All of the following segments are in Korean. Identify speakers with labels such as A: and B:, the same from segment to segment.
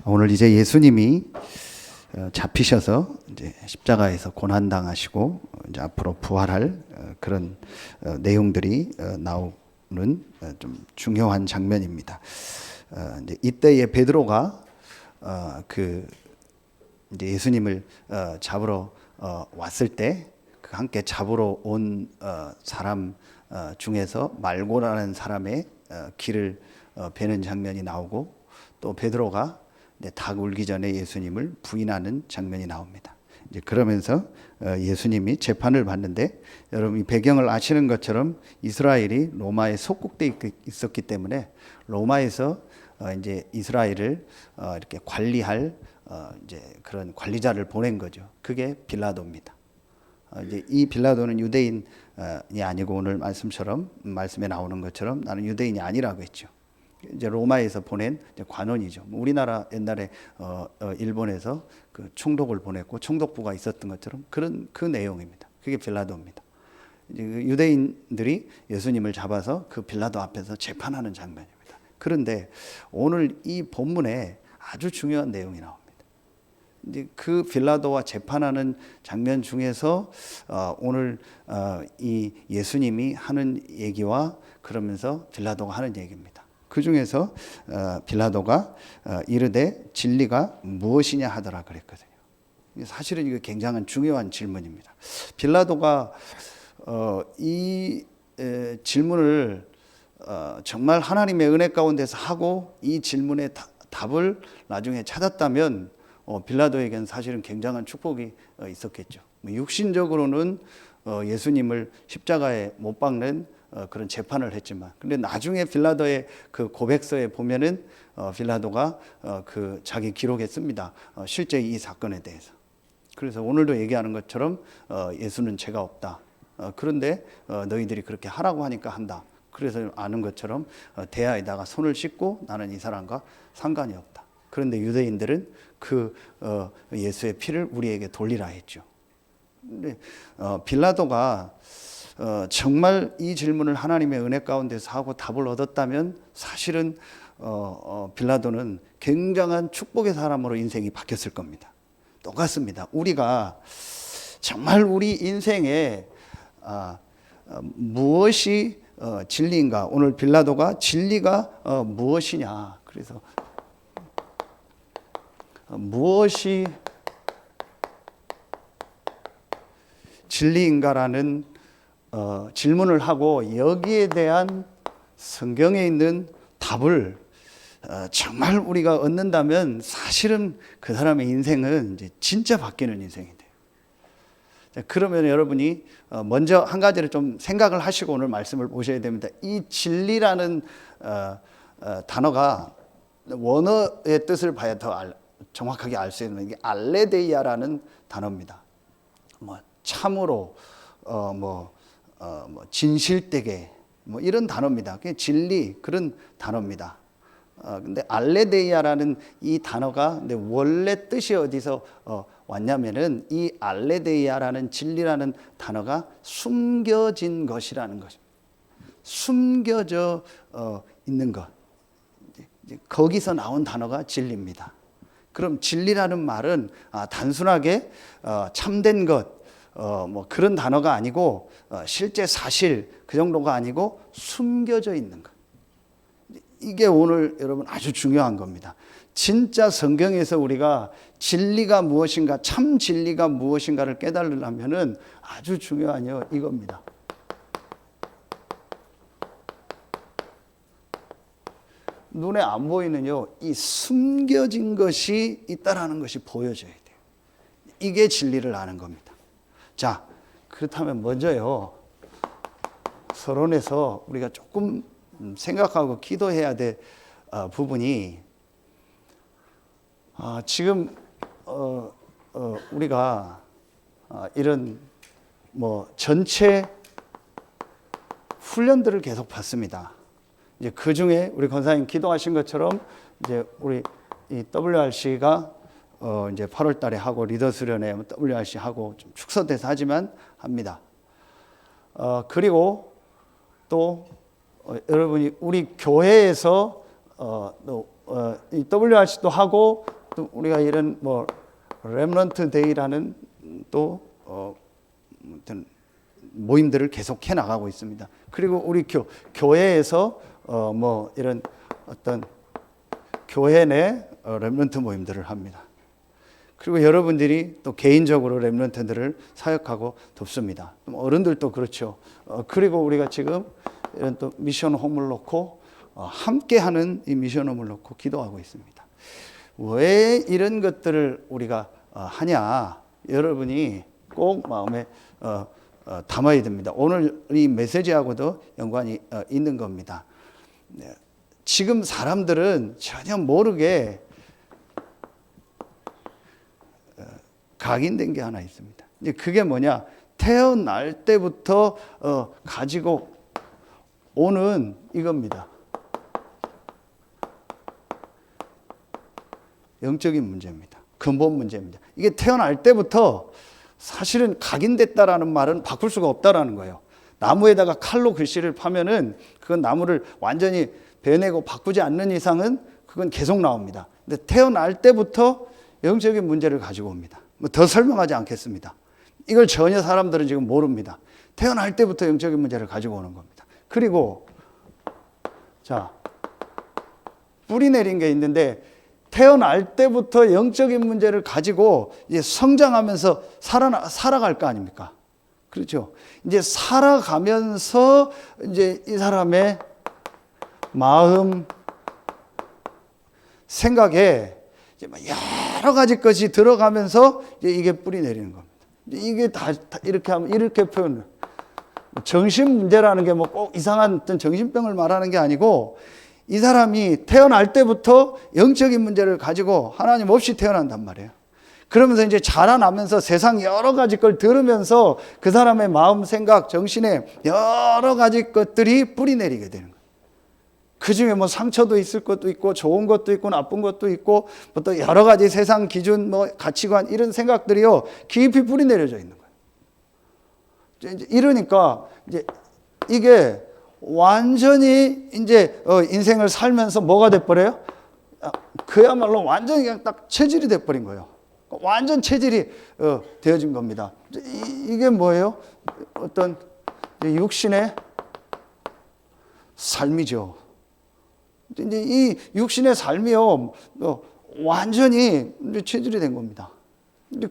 A: 오늘 이제 예수님이 잡히셔서 이제 십자가에서 고난 당하시고 이제 앞으로 부활할 그런 내용들이 나오는 좀 중요한 장면입니다. 이제 이때에 베드로가 그 이제 예수님을 잡으러 왔을 때 그 함께 잡으러 온 사람 중에서 말고라는 사람의 길을 베는 장면이 나오고, 또 베드로가 닭 울기 전에 예수님을 부인하는 장면이 나옵니다. 이제 그러면서 예수님이 재판을 받는데, 여러분 이 배경을 아시는 것처럼 이스라엘이 로마에 속국돼 있었기 때문에 로마에서 이제 이스라엘을 이렇게 관리할 이제 그런 관리자를 보낸 거죠. 그게 빌라도입니다. 이제 이 빌라도는 유대인이 아니고, 오늘 말씀에 나오는 것처럼 나는 유대인이 아니라고 했죠. 이제 로마에서 보낸 관원이죠. 우리나라 옛날에 일본에서 그 총독을 보냈고 총독부가 있었던 것처럼 그런 그 내용입니다. 그게 빌라도입니다. 이제 유대인들이 예수님을 잡아서 그 빌라도 앞에서 재판하는 장면입니다. 그런데 오늘 이 본문에 아주 중요한 내용이 나옵니다. 이제 그 빌라도와 재판하는 장면 중에서 오늘 이 예수님이 하는 얘기와 그러면서 빌라도가 하는 얘기입니다. 그 중에서 빌라도가 이르되 진리가 무엇이냐 하더라 그랬거든요. 사실은 이거 굉장히 중요한 질문입니다. 빌라도가 이 질문을 정말 하나님의 은혜 가운데서 하고 이 질문의 답을 나중에 찾았다면 빌라도에게는 사실은 굉장한 축복이 있었겠죠. 육신적으로는 예수님을 십자가에 못 박는 그런 재판을 했지만, 근데 나중에 빌라도의 그 고백서에 보면은 빌라도가 그 자기 기록에 씁니다. 실제 이 사건에 대해서. 그래서 오늘도 얘기하는 것처럼 예수는 죄가 없다. 그런데 너희들이 그렇게 하라고 하니까 한다. 그래서 아는 것처럼 대야에다가 손을 씻고 나는 이 사람과 상관이 없다. 그런데 유대인들은 그 예수의 피를 우리에게 돌리라 했죠. 근데 빌라도가 정말 이 질문을 하나님의 은혜 가운데서 하고 답을 얻었다면 사실은 빌라도는 굉장한 축복의 사람으로 인생이 바뀌었을 겁니다. 똑같습니다. 우리가 정말 우리 인생에 무엇이 진리인가? 오늘 빌라도가 진리가 무엇이냐? 그래서 무엇이 진리인가라는 질문을 하고, 여기에 대한 성경에 있는 답을 정말 우리가 얻는다면 사실은 그 사람의 인생은 이제 진짜 바뀌는 인생이 돼요. 그러면 여러분이 먼저 한 가지를 좀 생각을 하시고 오늘 말씀을 보셔야 됩니다. 이 진리라는 단어가 원어의 뜻을 봐야 더 정확하게 알 수 있는 게 알레데이아라는 단어입니다. 참으로 진실되게 이런 단어입니다. 그게 진리 그런 단어입니다. 근데 알레데이아라는 이 단어가 근데 원래 뜻이 어디서 왔냐면은 이 알레데이아라는 진리라는 단어가 숨겨진 것이라는 것입니다. 숨겨져 있는 것. 거기서 나온 단어가 진리입니다. 그럼 진리라는 말은 단순하게 참된 것, 그런 단어가 아니고 실제 사실 그 정도가 아니고 숨겨져 있는 것. 이게 오늘 여러분 아주 중요한 겁니다. 진짜 성경에서 우리가 진리가 무엇인가, 참 진리가 무엇인가를 깨달으려면은 아주 중요한 이겁니다. 눈에 안 보이는 이 숨겨진 것이 있다라는 것이 보여져야 돼요. 이게 진리를 아는 겁니다. 자, 그렇다면 먼저요, 서론에서 우리가 조금 생각하고 기도해야 될 부분이, 지금 우리가 이런 전체 훈련들을 계속 받습니다. 이제 그 중에 우리 권사님 기도하신 것처럼 이제 우리 이 WRC가 이제 8월 달에 하고, 리더 수련회 WRC 하고 좀 축소돼서 하지만 합니다. 그리고 또 여러분이 우리 교회에서 이 WRC도 하고 또 우리가 이런 뭐 렘넌트 데이라는 또 아무튼 모임들을 계속 해 나가고 있습니다. 그리고 우리 교회에서 뭐 이런 어떤 교회 내 렘넌트 모임들을 합니다. 그리고 여러분들이 또 개인적으로 렘넌트들을 사역하고 돕습니다. 어른들도 그렇죠. 그리고 우리가 지금 이런 또 미션 홈을 놓고 함께하는 이 미션 홈을 놓고 기도하고 있습니다. 왜 이런 것들을 우리가 하냐? 여러분이 꼭 마음에 담아야 됩니다. 오늘 이 메시지하고도 연관이 있는 겁니다. 지금 사람들은 전혀 모르게 각인된 게 하나 있습니다. 이제 그게 뭐냐? 태어날 때부터 가지고 오는 이겁니다. 영적인 문제입니다. 근본 문제입니다. 이게 태어날 때부터 사실은 각인됐다라는 말은 바꿀 수가 없다라는 거예요. 나무에다가 칼로 글씨를 파면은 그건 나무를 완전히 베내고 바꾸지 않는 이상은 그건 계속 나옵니다. 근데 태어날 때부터 영적인 문제를 가지고 옵니다. 뭐 더 설명하지 않겠습니다. 이걸 전혀 사람들은 지금 모릅니다. 태어날 때부터 영적인 문제를 가지고 오는 겁니다. 그리고 자, 뿌리 내린 게 있는데 태어날 때부터 영적인 문제를 가지고 이제 성장하면서 살아갈 거 아닙니까? 그렇죠. 이제 살아가면서 이제 이 사람의 마음, 생각에 이제 여러 가지 것이 들어가면서 이제 이게 뿌리 내리는 겁니다. 이게 다 이렇게 하면 이렇게 표현을. 정신 문제라는 게 뭐 꼭 이상한 어떤 정신병을 말하는 게 아니고 이 사람이 태어날 때부터 영적인 문제를 가지고 하나님 없이 태어난단 말이에요. 그러면서 이제 자라나면서 세상 여러 가지 걸 들으면서 그 사람의 마음, 생각, 정신에 여러 가지 것들이 뿌리 내리게 되는 거예요. 그 중에 뭐 상처도 있을 것도 있고 좋은 것도 있고 나쁜 것도 있고 뭐 또 여러 가지 세상 기준, 뭐 가치관 이런 생각들이요 깊이 뿌리 내려져 있는 거예요. 이제 이러니까 이제 이게 완전히 이제 인생을 살면서 뭐가 돼버려요? 그야말로 완전히 그냥 딱 체질이 돼버린 거예요. 완전 체질이 되어진 겁니다. 이게 뭐예요? 어떤 육신의 삶이죠. 이제 이 육신의 삶이요 완전히 체질이 된 겁니다.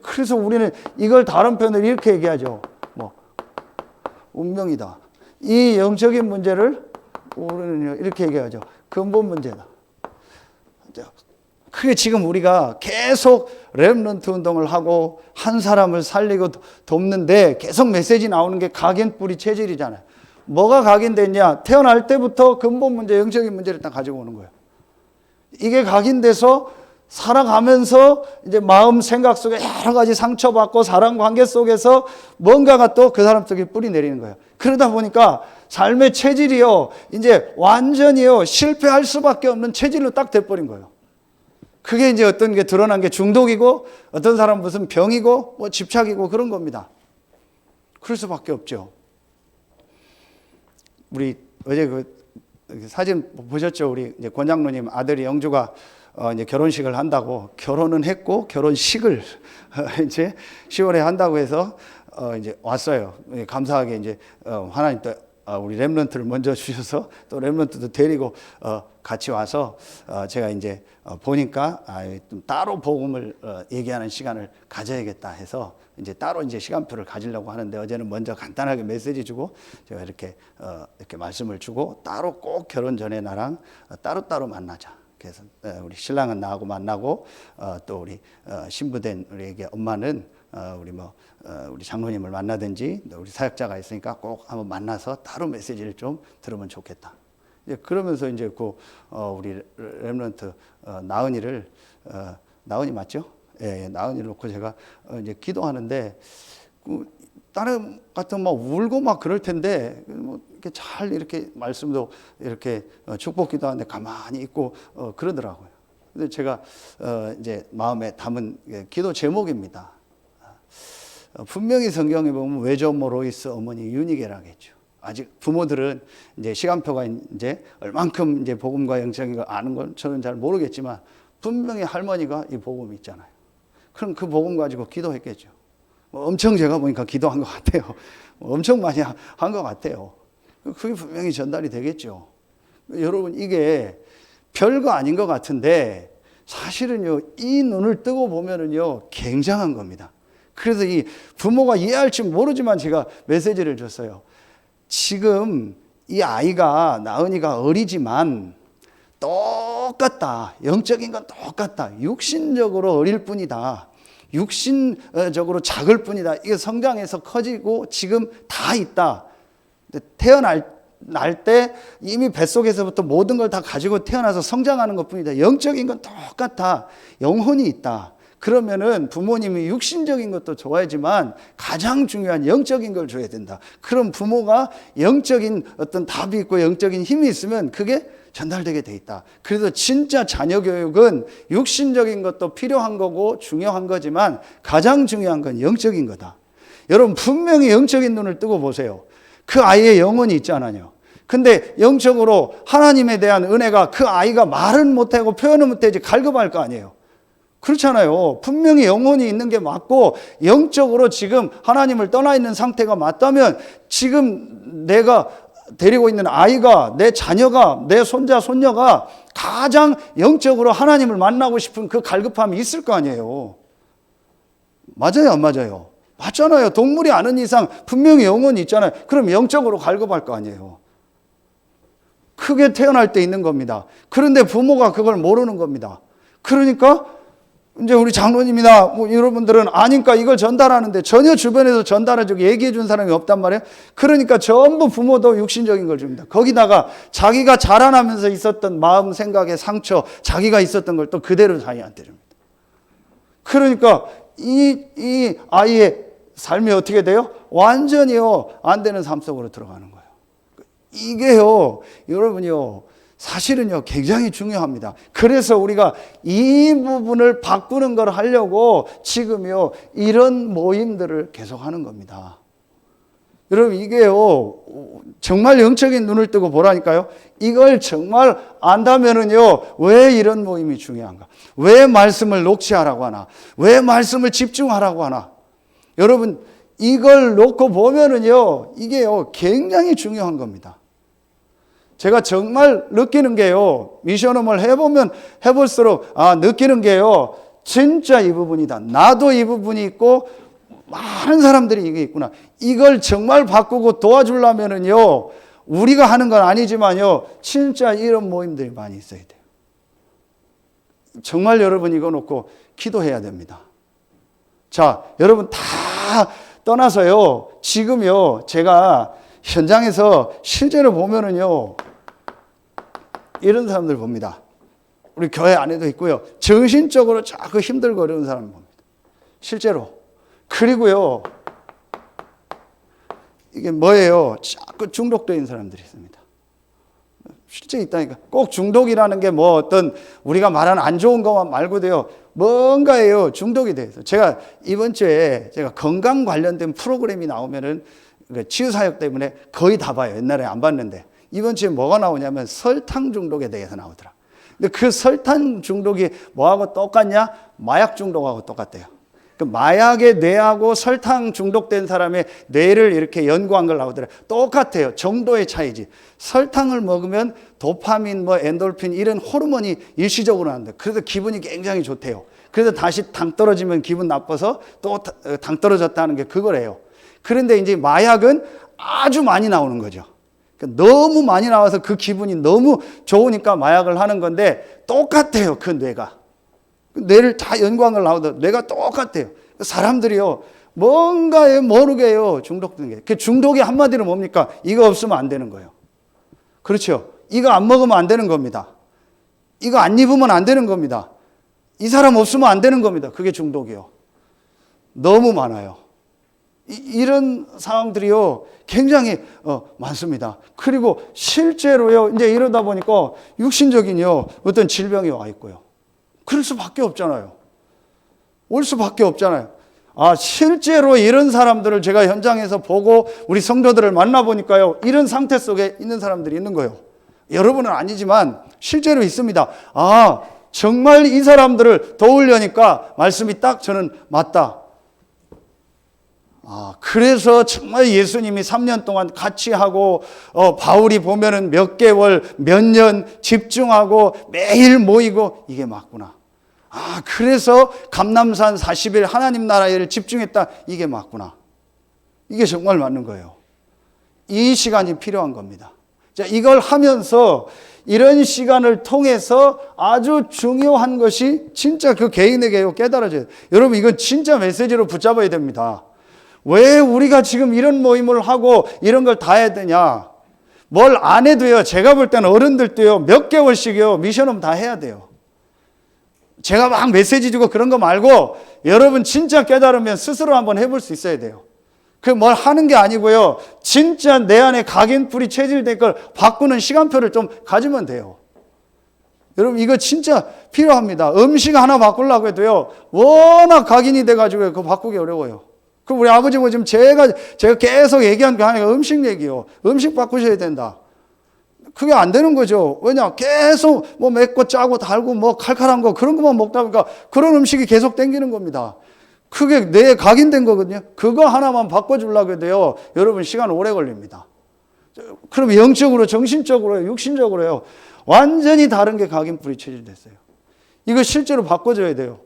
A: 그래서 우리는 이걸 다른 표현을 이렇게 얘기하죠. 뭐 운명이다. 이 영적인 문제를 우리는 이렇게 얘기하죠. 근본 문제다. 그게 지금 우리가 계속 렘넌트 운동을 하고 한 사람을 살리고 돕는데 계속 메시지 나오는 게 각인 뿌리 체질이잖아요. 뭐가 각인됐냐? 태어날 때부터 근본 문제, 영적인 문제를 딱 가지고 오는 거예요. 이게 각인돼서 살아가면서 이제 마음, 생각 속에 여러 가지 상처받고 사랑 관계 속에서 뭔가가 또 그 사람 속에 뿌리 내리는 거예요. 그러다 보니까 삶의 체질이요, 이제 완전히요, 실패할 수밖에 없는 체질로 딱 돼버린 거예요. 그게 이제 어떤 게 드러난 게 중독이고, 어떤 사람은 무슨 병이고, 뭐 집착이고 그런 겁니다. 그럴 수밖에 없죠. 우리 어제 그 사진 보셨죠? 우리 이제 권장로님 아들이 영주가 이제 결혼식을 한다고 결혼은 했고 결혼식을 이제 10월에 한다고 해서 이제 왔어요. 감사하게 이제 하나님 또 우리 렘넌트를 먼저 주셔서 또 렘넌트도 데리고 같이 와서 제가 이제 보니까 좀 따로 복음을 얘기하는 시간을 가져야겠다 해서 이제 따로 이제 시간표를 가지려고 하는데 어제는 먼저 간단하게 메시지 주고 제가 이렇게 말씀을 주고 따로 꼭 결혼 전에 나랑 따로 만나자. 그래서 우리 신랑은 나하고 만나고 또 우리 신부된 우리에게 엄마는 우리 장로님을 만나든지 우리 사역자가 있으니까 꼭 한번 만나서 따로 메시지를 좀 들으면 좋겠다. 그러면서 이제 우리 렘넌트 나은이를 나은이 맞죠? 예, 나은이를 놓고 제가 이제 기도하는데 다른 같은 막 울고 막 그럴 텐데 뭐 이렇게 잘 이렇게 말씀도 이렇게 축복 기도하는데 가만히 있고 그러더라고요. 근데 제가 이제 마음에 담은 기도 제목입니다. 분명히 성경에 보면 외조모 로이스 어머니 유니게라겠죠. 아직 부모들은 이제 시간표가 이제 얼만큼 이제 복음과 영적인 걸 아는 건 저는 잘 모르겠지만 분명히 할머니가 이 복음이 있잖아요. 그럼 그 복음 가지고 기도했겠죠. 엄청 제가 보니까 기도한 것 같아요. 엄청 많이 한 것 같아요. 그게 분명히 전달이 되겠죠. 여러분, 이게 별거 아닌 것 같은데 사실은요, 이 눈을 뜨고 보면은요, 굉장한 겁니다. 그래서 이 부모가 이해할지 모르지만 제가 메시지를 줬어요. 지금 이 아이가, 나은이가 어리지만 똑같다. 영적인 건 똑같다. 육신적으로 어릴 뿐이다. 육신적으로 작을 뿐이다. 이게 성장해서 커지고 지금 다 있다. 태어날 때 이미 뱃속에서부터 모든 걸 다 가지고 태어나서 성장하는 것 뿐이다. 영적인 건 똑같아. 영혼이 있다. 그러면은 부모님이 육신적인 것도 좋아하지만 가장 중요한 영적인 걸 줘야 된다. 그럼 부모가 영적인 어떤 답이 있고 영적인 힘이 있으면 그게 전달되게 돼 있다. 그래서 진짜 자녀 교육은 육신적인 것도 필요한 거고 중요한 거지만 가장 중요한 건 영적인 거다. 여러분, 분명히 영적인 눈을 뜨고 보세요. 그 아이의 영혼이 있잖아요. 근데 영적으로 하나님에 대한 은혜가 그 아이가 말은 못하고 표현은 못하지 갈급할 거 아니에요. 그렇잖아요. 분명히 영혼이 있는 게 맞고 영적으로 지금 하나님을 떠나 있는 상태가 맞다면 지금 내가 데리고 있는 아이가, 내 자녀가, 내 손자, 손녀가 가장 영적으로 하나님을 만나고 싶은 그 갈급함이 있을 거 아니에요. 맞아요, 안 맞아요? 맞잖아요. 동물이 아는 이상 분명히 영혼이 있잖아요. 그럼 영적으로 갈급할 거 아니에요. 크게 태어날 때 있는 겁니다. 그런데 부모가 그걸 모르는 겁니다. 그러니까 이제 우리 장로님이나 뭐 여러분들은 아니까 이걸 전달하는데 전혀 주변에서 전달해주고 얘기해 준 사람이 없단 말이에요. 그러니까 전부 부모도 육신적인 걸 줍니다. 거기다가 자기가 자라나면서 있었던 마음, 생각의 상처, 자기가 있었던 걸 또 그대로 자기한테 줍니다. 그러니까 이 아이의 삶이 어떻게 돼요? 완전히요, 안 되는 삶 속으로 들어가는 거예요. 이게요, 여러분이요, 사실은요, 굉장히 중요합니다. 그래서 우리가 이 부분을 바꾸는 걸 하려고 지금요, 이런 모임들을 계속 하는 겁니다. 여러분, 이게요, 정말 영적인 눈을 뜨고 보라니까요. 이걸 정말 안다면은요, 왜 이런 모임이 중요한가? 왜 말씀을 녹취하라고 하나? 왜 말씀을 집중하라고 하나? 여러분, 이걸 놓고 보면은요, 이게요, 굉장히 중요한 겁니다. 제가 정말 느끼는 게요, 미션홈을 해보면 해볼수록, 느끼는 게요, 진짜 이 부분이다. 나도 이 부분이 있고, 많은 사람들이 이게 있구나. 이걸 정말 바꾸고 도와주려면은요, 우리가 하는 건 아니지만요, 진짜 이런 모임들이 많이 있어야 돼요. 정말 여러분 이거 놓고 기도해야 됩니다. 자, 여러분 다 떠나서요, 지금요, 제가 현장에서 실제로 보면은요, 이런 사람들 봅니다. 우리 교회 안에도 있고요. 정신적으로 자꾸 힘들고 어려운 사람 봅니다. 실제로. 그리고요, 이게 뭐예요? 자꾸 중독되어 있는 사람들이 있습니다. 실제 있다니까. 꼭 중독이라는 게 뭐 어떤 우리가 말하는 안 좋은 것만 말고도요, 뭔가예요. 중독이 돼서. 제가 이번 주에 제가 건강 관련된 프로그램이 나오면은 치유사역 때문에 거의 다 봐요. 옛날에 안 봤는데. 이번 주에 뭐가 나오냐면 설탕 중독에 대해서 나오더라. 근데 그 설탕 중독이 뭐하고 똑같냐? 마약 중독하고 똑같대요. 그 마약의 뇌하고 설탕 중독된 사람의 뇌를 이렇게 연구한 걸 나오더라. 똑같아요. 정도의 차이지. 설탕을 먹으면 도파민, 엔돌핀 이런 호르몬이 일시적으로 나는데, 그래서 기분이 굉장히 좋대요. 그래서 다시 당 떨어지면 기분 나빠서 또 당 떨어졌다는 게 그거래요. 그런데 이제 마약은 아주 많이 나오는 거죠. 그러니까 너무 많이 나와서 그 기분이 너무 좋으니까 마약을 하는 건데 똑같아요. 그 뇌가. 뇌를 다 연구한 걸 나오더라도 뇌가 똑같아요. 사람들이요, 뭔가에 모르게요, 중독된 게. 그 중독이 한마디로 뭡니까? 이거 없으면 안 되는 거예요. 그렇죠? 이거 안 먹으면 안 되는 겁니다. 이거 안 입으면 안 되는 겁니다. 이 사람 없으면 안 되는 겁니다. 그게 중독이요. 너무 많아요. 이런 상황들이요, 굉장히 많습니다. 그리고 실제로요, 이제 이러다 보니까 육신적인요, 어떤 질병이 와 있고요. 그럴 수밖에 없잖아요. 올 수밖에 없잖아요. 실제로 이런 사람들을 제가 현장에서 보고 우리 성도들을 만나보니까요, 이런 상태 속에 있는 사람들이 있는 거예요. 여러분은 아니지만 실제로 있습니다. 정말 이 사람들을 도우려니까 말씀이 딱 저는 맞다. 그래서 정말 예수님이 3년 동안 같이 하고, 바울이 보면은 몇 개월, 몇 년 집중하고 매일 모이고, 이게 맞구나. 그래서 감람산 40일 하나님 나라에 집중했다. 이게 맞구나. 이게 정말 맞는 거예요. 이 시간이 필요한 겁니다. 자, 이걸 하면서 이런 시간을 통해서 아주 중요한 것이 진짜 그 개인에게 깨달아져요. 여러분, 이건 진짜 메시지로 붙잡아야 됩니다. 왜 우리가 지금 이런 모임을 하고 이런 걸 다 해야 되냐? 뭘 안 해도요. 제가 볼 때는 어른들도요. 몇 개월씩요. 미션홈 다 해야 돼요. 제가 막 메시지 주고 그런 거 말고 여러분 진짜 깨달으면 스스로 한번 해볼 수 있어야 돼요. 그 뭘 하는 게 아니고요. 진짜 내 안에 각인불이 체질된 걸 바꾸는 시간표를 좀 가지면 돼요. 여러분 이거 진짜 필요합니다. 음식 하나 바꾸려고 해도요. 워낙 각인이 돼가지고 그거 바꾸기 어려워요. 그 우리 아버지 뭐 지금 제가 계속 얘기한 게 하나가 음식 얘기요. 음식 바꾸셔야 된다. 그게 안 되는 거죠. 왜냐? 계속 뭐 맵고 짜고 달고 뭐 칼칼한 거 그런 것만 먹다 보니까 그런 음식이 계속 땡기는 겁니다. 그게 뇌에 각인된 거거든요. 그거 하나만 바꿔주려고 해도요. 여러분 시간 오래 걸립니다. 그럼 영적으로, 정신적으로, 육신적으로요. 완전히 다른 게 각인불이 체질됐어요. 이거 실제로 바꿔줘야 돼요.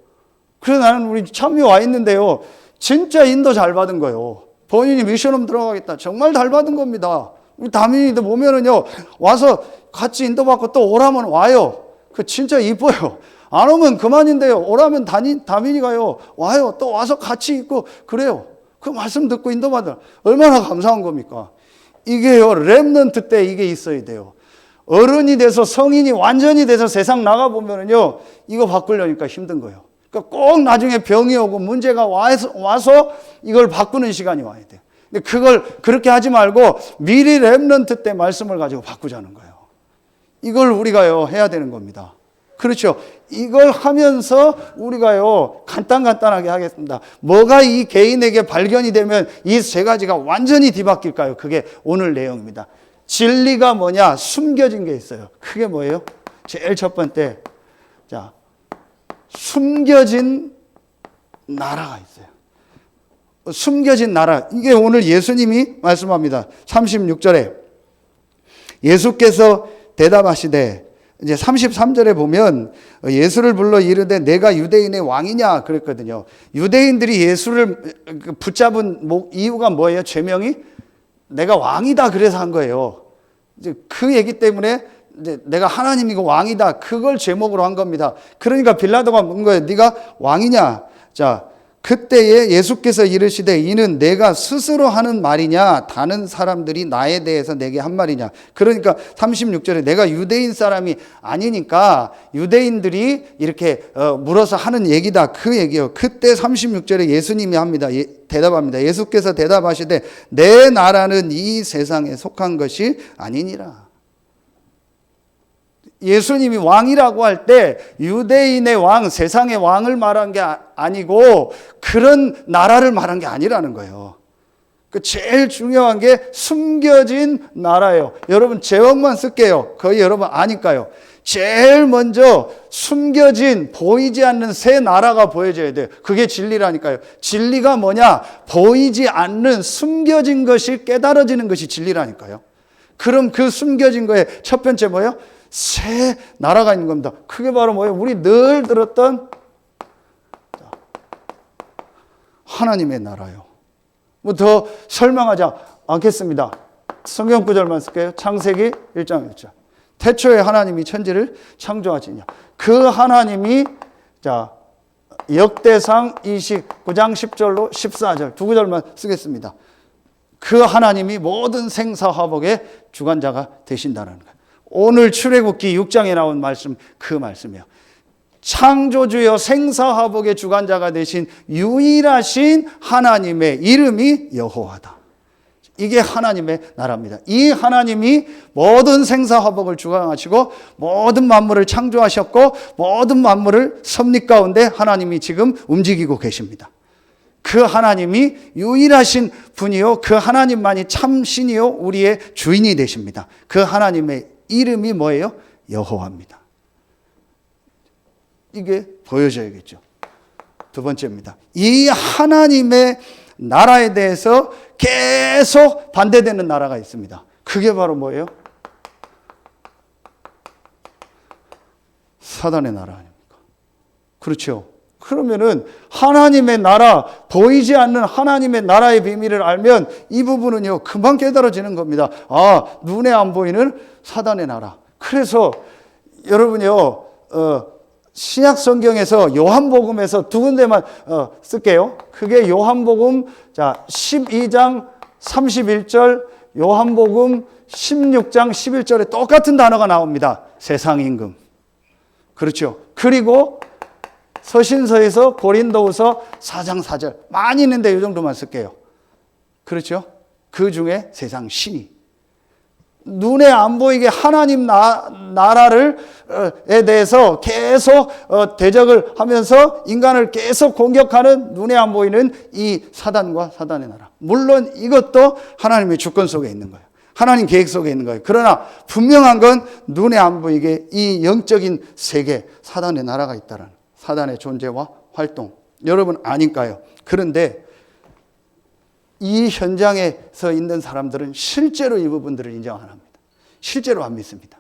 A: 그래서 나는 우리 참여 와 있는데요. 진짜 인도 잘 받은 거예요. 본인이 미션홈 들어가겠다. 정말 잘 받은 겁니다. 우리 다민이도 보면은요, 와서 같이 인도받고 또 오라면 와요. 그 진짜 이뻐요. 안 오면 그만인데요. 오라면 다민이 가요. 와요. 또 와서 같이 있고 그래요. 그 말씀 듣고 인도받아. 얼마나 감사한 겁니까? 이게요, 랩넌트 때 이게 있어야 돼요. 어른이 돼서 성인이 완전히 돼서 세상 나가보면은요, 이거 바꾸려니까 힘든 거예요. 그러니까 꼭 나중에 병이 오고 문제가 와서 이걸 바꾸는 시간이 와야 돼요. 근데 그걸 그렇게 하지 말고 미리 렘넌트 때 말씀을 가지고 바꾸자는 거예요. 이걸 우리가요 해야 되는 겁니다. 그렇죠. 이걸 하면서 우리가요 간단하게 하겠습니다. 뭐가 이 개인에게 발견이 되면 이 세 가지가 완전히 뒤바뀔까요? 그게 오늘 내용입니다. 진리가 뭐냐? 숨겨진 게 있어요. 그게 뭐예요? 제일 첫 번째. 자, 숨겨진 나라가 있어요. 숨겨진 나라. 이게 오늘 예수님이 말씀합니다. 36절에 예수께서 대답하시되, 이제 33절에 보면 예수를 불러 이르되 내가 유대인의 왕이냐 그랬거든요. 유대인들이 예수를 붙잡은 이유가 뭐예요? 죄명이 내가 왕이다 그래서 한 거예요. 이제 그 얘기 때문에 이제 내가 하나님이고 왕이다. 그걸 제목으로 한 겁니다. 그러니까 빌라도가 묻는 거예요. 네가 왕이냐? 자, 그때에 예수께서 이르시되 이는 내가 스스로 하는 말이냐 다른 사람들이 나에 대해서 내게 한 말이냐. 그러니까 36절에 내가 유대인 사람이 아니니까 유대인들이 이렇게 물어서 하는 얘기다. 그 얘기요. 그때 36절에 예수님이 합니다. 대답합니다. 예수께서 대답하시되 내 나라는 이 세상에 속한 것이 아니니라. 예수님이 왕이라고 할 때 유대인의 왕, 세상의 왕을 말한 게 아니고 그런 나라를 말한 게 아니라는 거예요. 그 제일 중요한 게 숨겨진 나라예요. 여러분 제목만 쓸게요. 거의 여러분 아니까요. 제일 먼저 숨겨진 보이지 않는 새 나라가 보여져야 돼요. 그게 진리라니까요. 진리가 뭐냐? 보이지 않는 숨겨진 것이 깨달아지는 것이 진리라니까요. 그럼 그 숨겨진 거에 첫 번째 뭐예요? 새 나라가 있는 겁니다. 그게 바로 뭐예요? 우리 늘 들었던 하나님의 나라요. 뭐 더 설명하지 않겠습니다. 성경 구절만 쓸게요. 창세기 1장 1절. 태초에 하나님이 천지를 창조하시냐. 그 하나님이 자 역대상 29장 10절로 14절 두 구절만 쓰겠습니다. 그 하나님이 모든 생사화복의 주관자가 되신다는 거예요. 오늘 출애굽기 6장에 나온 말씀 그 말씀이에요. 창조주여 생사화복의 주관자가 되신 유일하신 하나님의 이름이 여호와다. 이게 하나님의 나라입니다. 이 하나님이 모든 생사화복을 주관하시고 모든 만물을 창조하셨고 모든 만물을 섭리 가운데 하나님이 지금 움직이고 계십니다. 그 하나님이 유일하신 분이요 그 하나님만이 참신이요 우리의 주인이 되십니다. 그 하나님의 이름이 뭐예요? 여호와입니다. 이게 보여져야겠죠. 두 번째입니다. 이 하나님의 나라에 대해서 계속 반대되는 나라가 있습니다. 그게 바로 뭐예요? 사단의 나라 아닙니까? 그렇죠. 그러면은 하나님의 나라, 보이지 않는 하나님의 나라의 비밀을 알면 이 부분은요, 금방 깨달아지는 겁니다. 아, 눈에 안 보이는 사단의 나라. 그래서 여러분요, 신약 성경에서 요한복음에서 두 군데만 쓸게요. 그게 요한복음 12장 31절, 요한복음 16장 11절에 똑같은 단어가 나옵니다. 세상 임금. 그렇죠. 그리고 서신서에서 고린도후서 4장 4절 많이 있는데 이 정도만 쓸게요. 그렇죠. 그 중에 세상 신이 눈에 안 보이게 하나님 나라를 에 대해서 계속 대적을 하면서 인간을 계속 공격하는 눈에 안 보이는 이 사단과 사단의 나라. 물론 이것도 하나님의 주권 속에 있는 거예요. 하나님 계획 속에 있는 거예요. 그러나 분명한 건 눈에 안 보이게 이 영적인 세계, 사단의 나라가 있다는 사단의 존재와 활동. 여러분 아닐까요? 그런데 이 현장에서 있는 사람들은 실제로 이 부분들을 인정 안 합니다. 실제로 안 믿습니다.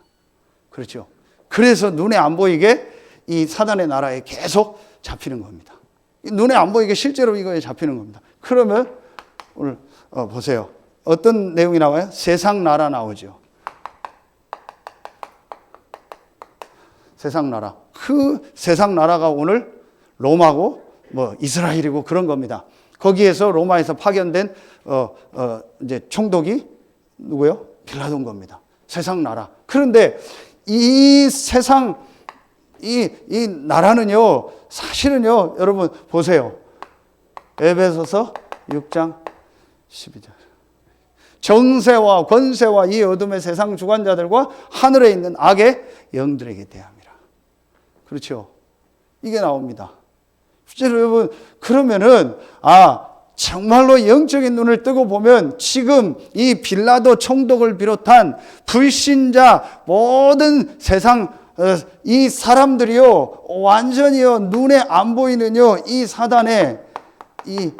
A: 그렇죠. 그래서 눈에 안 보이게 이 사단의 나라에 계속 잡히는 겁니다. 눈에 안 보이게 실제로 이거에 잡히는 겁니다. 그러면 오늘 보세요. 어떤 내용이 나와요? 세상 나라 나오죠. 세상 나라. 그 세상 나라가 오늘 로마고 뭐 이스라엘이고 그런 겁니다. 거기에서 로마에서 파견된 이제 총독이 누구요? 빌라도인 겁니다. 세상 나라. 그런데 이 세상 이 나라는요, 사실은요, 여러분 보세요. 에베소서 6장 12절. 정세와 권세와 이 어둠의 세상 주관자들과 하늘에 있는 악의 영들에게 대함이라. 그렇죠. 이게 나옵니다. 실제로 여러분, 그러면은, 정말로 영적인 눈을 뜨고 보면 지금 이 빌라도 총독을 비롯한 불신자 모든 세상 이 사람들이요, 완전히요, 눈에 안 보이는요, 이 사단의 이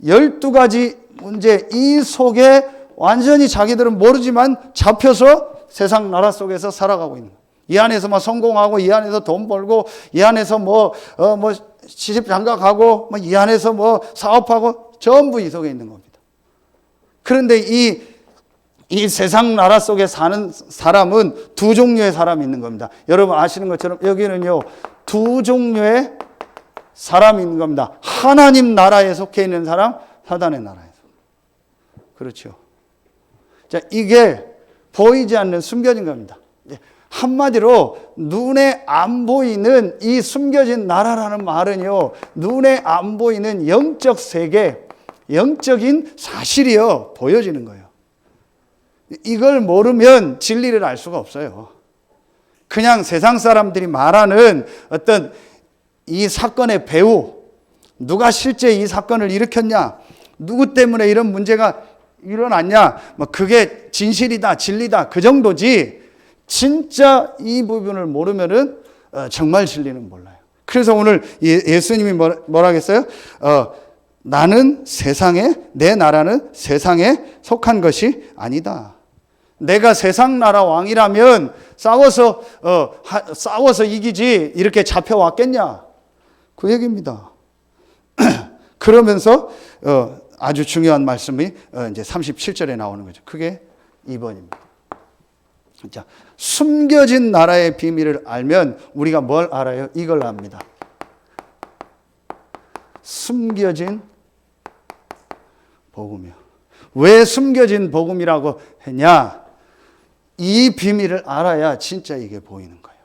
A: 12가지 문제, 이 속에 완전히 자기들은 모르지만 잡혀서 세상 나라 속에서 살아가고 있는 거예요. 이 안에서 막 성공하고, 이 안에서 돈 벌고, 이 안에서 시집 장가가고, 이 안에서 사업하고, 전부 이 속에 있는 겁니다. 그런데 이 세상 나라 속에 사는 사람은 두 종류의 사람이 있는 겁니다. 여러분 아시는 것처럼 여기는요, 두 종류의 사람이 있는 겁니다. 하나님 나라에 속해 있는 사람, 사단의 나라에서. 그렇죠. 자, 이게 보이지 않는 숨겨진 겁니다. 한마디로 눈에 안 보이는 이 숨겨진 나라라는 말은요, 눈에 안 보이는 영적 세계, 영적인 사실이요, 보여지는 거예요. 이걸 모르면 진리를 알 수가 없어요. 그냥 세상 사람들이 말하는 어떤 이 사건의 배후, 누가 실제 이 사건을 일으켰냐, 누구 때문에 이런 문제가 일어났냐, 그게 진실이다, 진리다, 그 정도지, 진짜 이 부분을 모르면은 정말 진리는 몰라요. 그래서 오늘 예수님이 뭐라 하겠어요? 나는 내 나라는 세상에 속한 것이 아니다. 내가 세상 나라 왕이라면 싸워서 이기지 이렇게 잡혀왔겠냐? 그 얘기입니다. 그러면서 아주 중요한 말씀이 이제 37절에 나오는 거죠. 그게 2번입니다. 자, 숨겨진 나라의 비밀을 알면 우리가 뭘 알아요? 이걸 압니다. 숨겨진 복음이요. 왜 숨겨진 복음이라고 했냐? 이 비밀을 알아야 진짜 이게 보이는 거예요.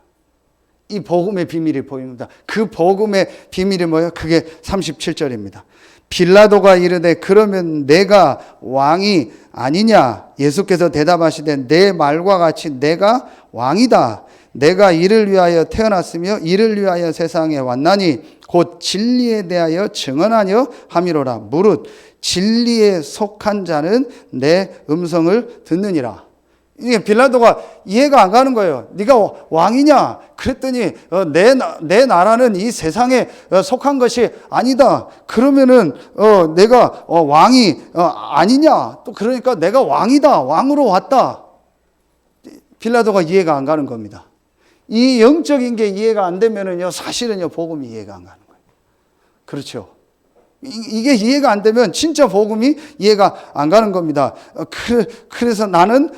A: 이 복음의 비밀이 보입니다. 그 복음의 비밀이 뭐예요? 그게 37절입니다. 빌라도가 이르되 그러면 내가 왕이 아니냐? 예수께서 대답하시되 내 말과 같이 내가 왕이다. 내가 이를 위하여 태어났으며 이를 위하여 세상에 왔나니 곧 진리에 대하여 증언하려 함이로라. 무릇 진리에 속한 자는 내 음성을 듣느니라. 이게 빌라도가 이해가 안 가는 거예요. 네가 왕이냐? 그랬더니 내 나라는 이 세상에 속한 것이 아니다. 그러면은 내가 왕이 아니냐? 또 그러니까 내가 왕이다. 왕으로 왔다. 빌라도가 이해가 안 가는 겁니다. 이 영적인 게 이해가 안 되면은요, 사실은요, 복음이 이해가 안 가는 거예요. 그렇죠. 이게 이해가 안 되면 진짜 복음이 이해가 안 가는 겁니다. 그래서 나는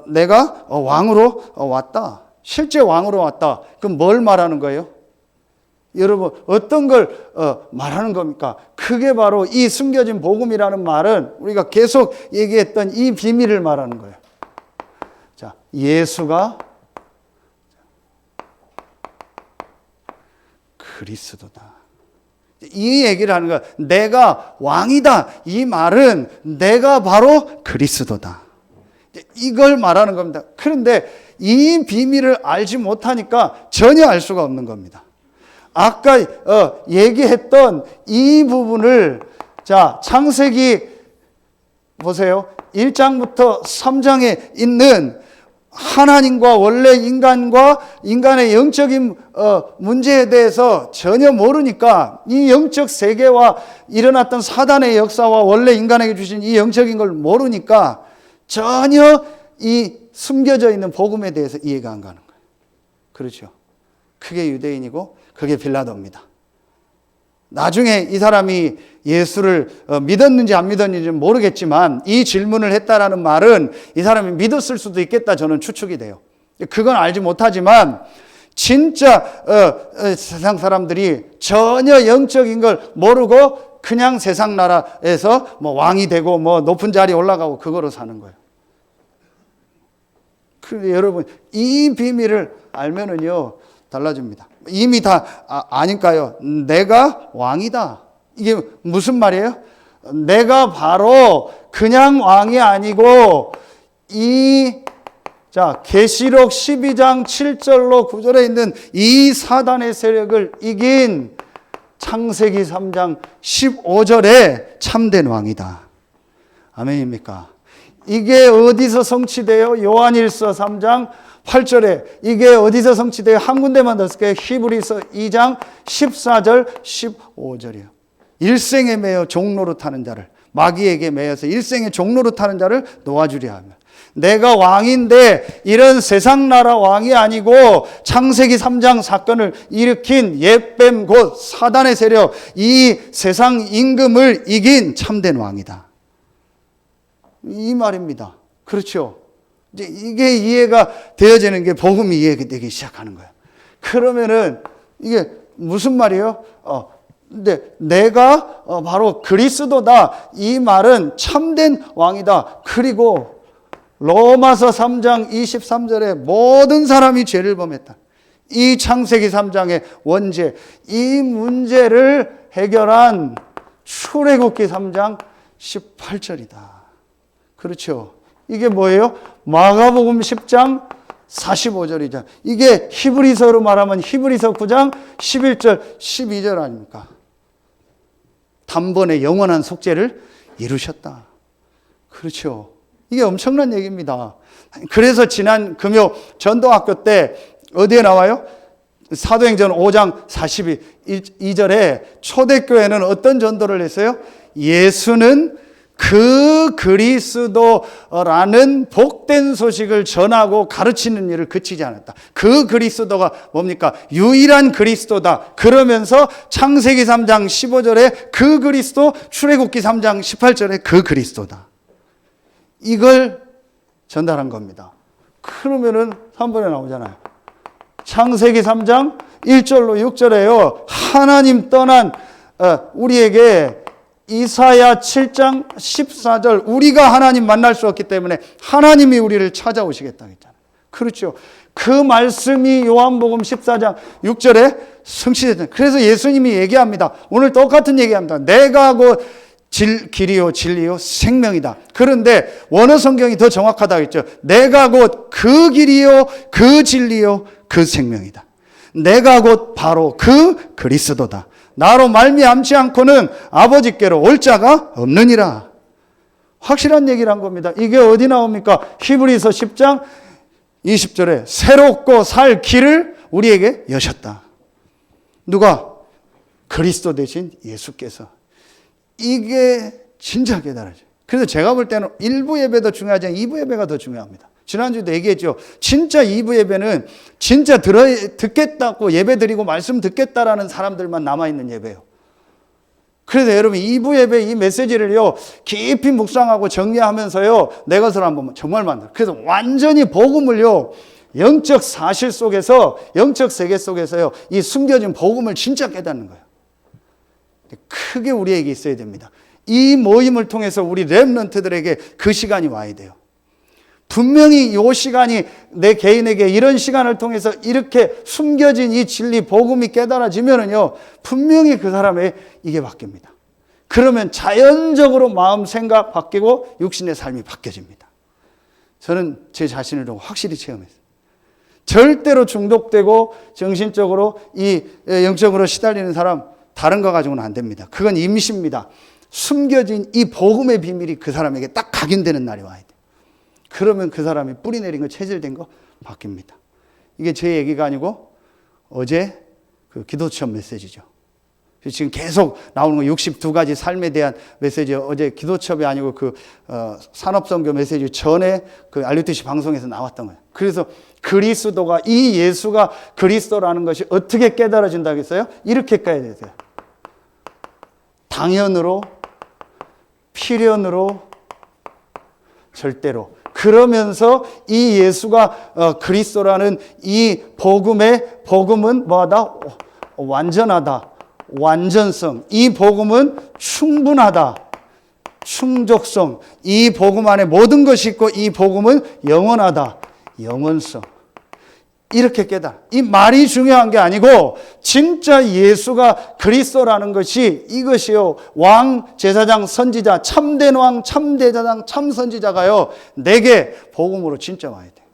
A: 내가 왕으로 왔다. 실제 왕으로 왔다. 그럼 뭘 말하는 거예요? 여러분, 어떤 걸 말하는 겁니까? 그게 바로 이 숨겨진 복음이라는 말은 우리가 계속 얘기했던 이 비밀을 말하는 거예요. 자, 예수가 그리스도다. 이 얘기를 하는 거야. 내가 왕이다. 이 말은 내가 바로 그리스도다. 이걸 말하는 겁니다. 그런데 이 비밀을 알지 못하니까 전혀 알 수가 없는 겁니다. 아까 얘기했던 이 부분을 자, 창세기 보세요. 1장부터 3장에 있는 하나님과 원래 인간과 인간의 영적인 문제에 대해서 전혀 모르니까 이 영적 세계와 일어났던 사단의 역사와 원래 인간에게 주신 이 영적인 걸 모르니까 전혀 이 숨겨져 있는 복음에 대해서 이해가 안 가는 거예요. 그렇죠. 그게 유대인이고 그게 빌라도입니다. 나중에 이 사람이 예수를 믿었는지 안 믿었는지는 모르겠지만 이 질문을 했다라는 말은 이 사람이 믿었을 수도 있겠다 저는 추측이 돼요. 그건 알지 못하지만 진짜 세상 사람들이 전혀 영적인 걸 모르고 그냥 세상 나라에서 뭐 왕이 되고 뭐 높은 자리에 올라가고 그거로 사는 거예요. 그런데 여러분 이 비밀을 알면은요 달라집니다. 이미 다 아니까요. 내가 왕이다. 이게 무슨 말이에요? 내가 바로 그냥 왕이 아니고 계시록 12장 7절로 9절에 있는 이 사단의 세력을 이긴 창세기 3장 15절에 참된 왕이다. 아멘입니까? 이게 어디서 성취돼요? 요한일서 3장 8절에 이게 어디서 성취돼요? 한 군데만 더 쓸게요. 히브리서 2장 14절 15절이요. 일생에 매여 종로로 타는 자를 마귀에게 매여서 일생의 종로로 타는 자를 놓아주려 하며 내가 왕인데 이런 세상 나라 왕이 아니고 창세기 3장 사건을 일으킨 옛뱀 곧 사단의 세력 이 세상 임금을 이긴 참된 왕이다. 이 말입니다. 그렇죠. 이제 이게 이해가 되어지는 게 복음이 이해되기 시작하는 거예요. 그러면은 이게 무슨 말이에요? 근데 내가 바로 그리스도다. 이 말은 참된 왕이다. 그리고 로마서 3장 23절에 모든 사람이 죄를 범했다. 이 창세기 3장의 원죄, 이 문제를 해결한 출애굽기 3장 18절이다. 그렇죠. 이게 뭐예요? 마가복음 10장 45절이죠. 이게 히브리서로 말하면 히브리서 9장 11절 12절 아닙니까? 단번에 영원한 속죄를 이루셨다. 그렇죠. 이게 엄청난 얘기입니다. 그래서 지난 금요 전도학교 때 어디에 나와요? 사도행전 5장 42절에 초대교회는 어떤 전도를 했어요? 예수는 그 그리스도라는 복된 소식을 전하고 가르치는 일을 그치지 않았다. 그 그리스도가 뭡니까? 유일한 그리스도다. 그러면서 창세기 3장 15절에 그 그리스도, 출애굽기 3장 18절에 그 그리스도다. 이걸 전달한 겁니다. 그러면은 3번에 나오잖아요. 창세기 3장 1절로 6절에요. 하나님 떠난 우리에게 이사야 7장 14절 우리가 하나님 만날 수 없기 때문에 하나님이 우리를 찾아오시겠다 했잖아요. 그렇죠. 그 말씀이 요한복음 14장 6절에 성취됐잖아요. 그래서 예수님이 얘기합니다. 오늘 똑같은 얘기합니다. 내가 곧 길이요 진리요 생명이다. 그런데 원어 성경이 더 정확하다고 했죠. 내가 곧 그 길이요 그 진리요 그 생명이다. 내가 곧 바로 그 그리스도다. 나로 말미암지 않고는 아버지께로 올 자가 없느니라. 확실한 얘기를 한 겁니다. 이게 어디 나옵니까? 히브리서 10장 20절에 새롭고 살 길을 우리에게 여셨다. 누가? 그리스도 대신 예수께서. 이게 진짜 깨달아져요. 그래서 제가 볼 때는 1부 예배도 중요하지 않아요. 2부 예배가 더 중요합니다. 지난주에도 얘기했죠. 진짜 2부 예배는 진짜 듣겠다고 예배 드리고 말씀 듣겠다라는 사람들만 남아있는 예배예요. 그래서 여러분 2부 예배 이 메시지를요 깊이 묵상하고 정리하면서요 내 것을 한번 정말 만들어. 그래서 완전히 복음을요 영적 사실 속에서 영적 세계 속에서요 이 숨겨진 복음을 진짜 깨닫는 거예요. 크게 우리에게 있어야 됩니다. 이 모임을 통해서 우리 렘넌트들에게 그 시간이 와야 돼요. 분명히 이 시간이 내 개인에게 이런 시간을 통해서 이렇게 숨겨진 이 진리 복음이 깨달아지면은요 분명히 그 사람의 이게 바뀝니다. 그러면 자연적으로 마음 생각 바뀌고 육신의 삶이 바뀌어집니다. 저는 제 자신을 확실히 체험했어요. 절대로 중독되고 정신적으로 이 영적으로 시달리는 사람 다른 거 가지고는 안 됩니다. 그건 임시입니다. 숨겨진 이 복음의 비밀이 그 사람에게 딱 각인되는 날이 와야 돼요. 그러면 그 사람이 뿌리 내린 거 체질된 거 바뀝니다. 이게 제 얘기가 아니고 어제 그 기도처럼 메시지죠. 지금 계속 나오는 거 62가지 삶에 대한 메시지 어제 기도첩이 아니고 그 산업선교 메시지 전에 그 알류티시 방송에서 나왔던 거예요. 그래서 그리스도가 이 예수가 그리스도라는 것이 어떻게 깨달아진다고 했어요? 이렇게 깨달아야 돼요. 당연으로 필연으로 절대로. 그러면서 이 예수가 그리스도라는 이 복음은 뭐하다? 완전하다. 완전성. 이 복음은 충분하다. 충족성. 이 복음 안에 모든 것이 있고 이 복음은 영원하다. 영원성. 이렇게 깨달아. 이 말이 중요한 게 아니고 진짜 예수가 그리스도라는 것이 이것이요. 왕, 제사장, 선지자, 참된 왕, 참제사장, 참선지자가요. 내게 복음으로 진짜 와야 돼요.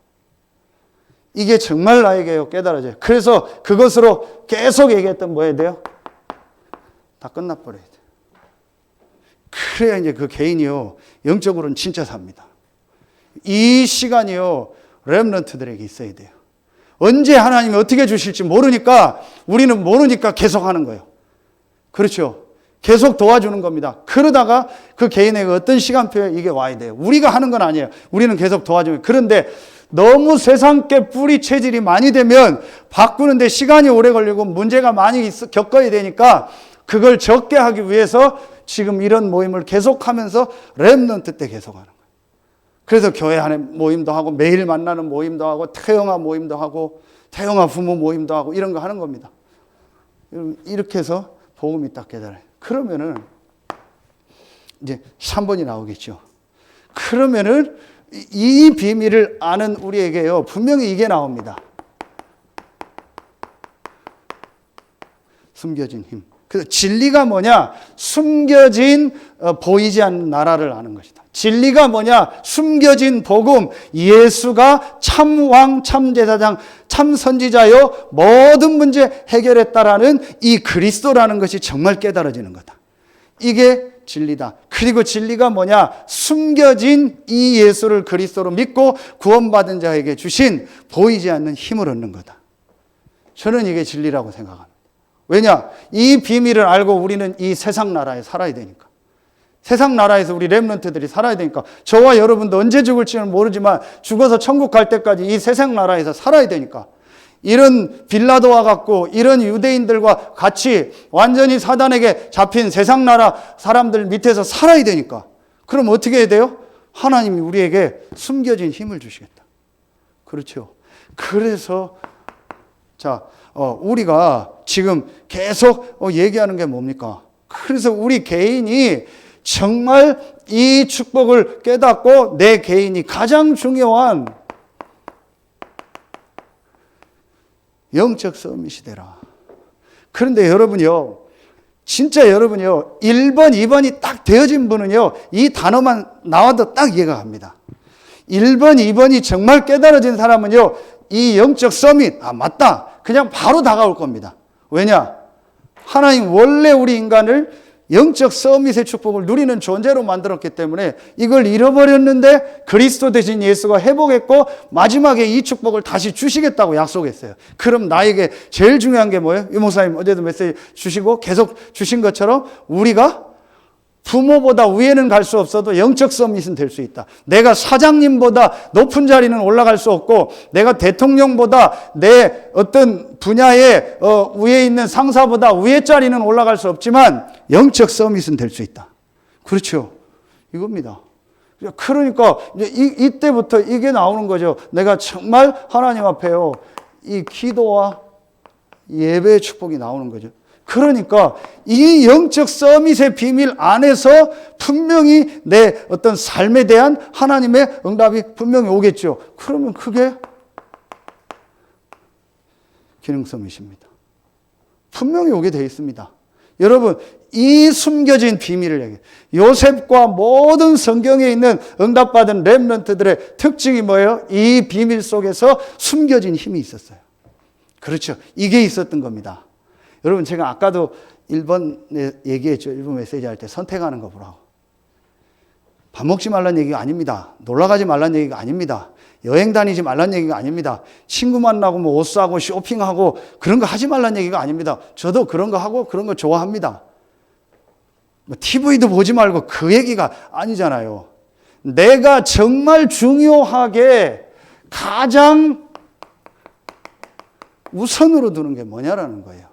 A: 이게 정말 나에게요. 깨달아져요. 그래서 그것으로 계속 얘기했던 뭐 해야 돼요? 다 끝나버려야 돼요. 그래야 이제 그 개인이요. 영적으로는 진짜 삽니다. 이 시간이요. 렘넌트들에게 있어야 돼요. 언제 하나님이 어떻게 주실지 모르니까 우리는 모르니까 계속 하는 거예요. 그렇죠. 계속 도와주는 겁니다. 그러다가 그 개인에게 어떤 시간표에 이게 와야 돼요. 우리가 하는 건 아니에요. 우리는 계속 도와주는. 그런데 너무 세상께 뿌리 체질이 많이 되면 바꾸는데 시간이 오래 걸리고 문제가 많이 겪어야 되니까 그걸 적게 하기 위해서 지금 이런 모임을 계속하면서 렘넌트 때 계속하는 거예요. 그래서 교회 안에 모임도 하고 매일 만나는 모임도 하고 태영아 모임도 하고 태영아 부모 모임도 하고 이런 거 하는 겁니다. 이렇게 해서 복음이 딱 깨달아요. 그러면은 이제 3번이 나오겠죠. 그러면은 이 비밀을 아는 우리에게요. 분명히 이게 나옵니다. 숨겨진 힘. 그래서 진리가 뭐냐? 숨겨진 보이지 않는 나라를 아는 것이다. 진리가 뭐냐? 숨겨진 복음, 예수가 참왕, 참제사장, 참선지자요 모든 문제 해결했다라는 이 그리스도라는 것이 정말 깨달아지는 거다. 이게 진리다. 그리고 진리가 뭐냐? 숨겨진 이 예수를 그리스도로 믿고 구원받은 자에게 주신 보이지 않는 힘을 얻는 거다. 저는 이게 진리라고 생각합니다. 왜냐? 이 비밀을 알고 우리는 이 세상 나라에 살아야 되니까. 세상 나라에서 우리 렘넌트들이 살아야 되니까. 저와 여러분도 언제 죽을지는 모르지만 죽어서 천국 갈 때까지 이 세상 나라에서 살아야 되니까. 이런 빌라도와 같고 이런 유대인들과 같이 완전히 사단에게 잡힌 세상 나라 사람들 밑에서 살아야 되니까. 그럼 어떻게 해야 돼요? 하나님이 우리에게 숨겨진 힘을 주시겠다. 그렇죠. 그래서 우리가 지금 계속 얘기하는 게 뭡니까? 그래서 우리 개인이 정말 이 축복을 깨닫고 내 개인이 가장 중요한 영적 서밋이 되라. 그런데 여러분요, 진짜 여러분요, 1번, 2번이 딱 되어진 분은요, 이 단어만 나와도 딱 이해가 갑니다. 1번, 2번이 정말 깨달아진 사람은요, 이 영적 서밋, 맞다. 그냥 바로 다가올 겁니다. 왜냐? 하나님 원래 우리 인간을 영적 서밋의 축복을 누리는 존재로 만들었기 때문에 이걸 잃어버렸는데 그리스도 대신 예수가 회복했고 마지막에 이 축복을 다시 주시겠다고 약속했어요. 그럼 나에게 제일 중요한 게 뭐예요? 유 목사님 어제도 메시지 주시고 계속 주신 것처럼 우리가 부모보다 위에는 갈 수 없어도 영적 서밋은 될 수 있다. 내가 사장님보다 높은 자리는 올라갈 수 없고 내가 대통령보다 내 어떤 분야에 위에 있는 상사보다 위에 자리는 올라갈 수 없지만 영적 서밋은 될 수 있다. 그렇죠. 이겁니다. 그러니까 이때부터 이게 나오는 거죠. 내가 정말 하나님 앞에요. 이 기도와 예배의 축복이 나오는 거죠. 그러니까 이 영적 서밋의 비밀 안에서 분명히 내 어떤 삶에 대한 하나님의 응답이 분명히 오겠죠. 그러면 그게 기능 서밋입니다. 분명히 오게 되어 있습니다. 여러분, 이 숨겨진 비밀을 얘기해요. 요셉과 모든 성경에 있는 응답받은 렘넌트들의 특징이 뭐예요? 이 비밀 속에서 숨겨진 힘이 있었어요. 그렇죠. 이게 있었던 겁니다. 여러분, 제가 아까도 1번에 얘기했죠. 1번 메시지 할 때 선택하는 거 보라고. 밥 먹지 말란 얘기가 아닙니다. 놀러 가지 말란 얘기가 아닙니다. 여행 다니지 말란 얘기가 아닙니다. 친구 만나고 뭐 옷 사고 쇼핑하고 그런 거 하지 말란 얘기가 아닙니다. 저도 그런 거 하고 그런 거 좋아합니다. 뭐 TV도 보지 말고 그 얘기가 아니잖아요. 내가 정말 중요하게 가장 우선으로 두는 게 뭐냐라는 거예요.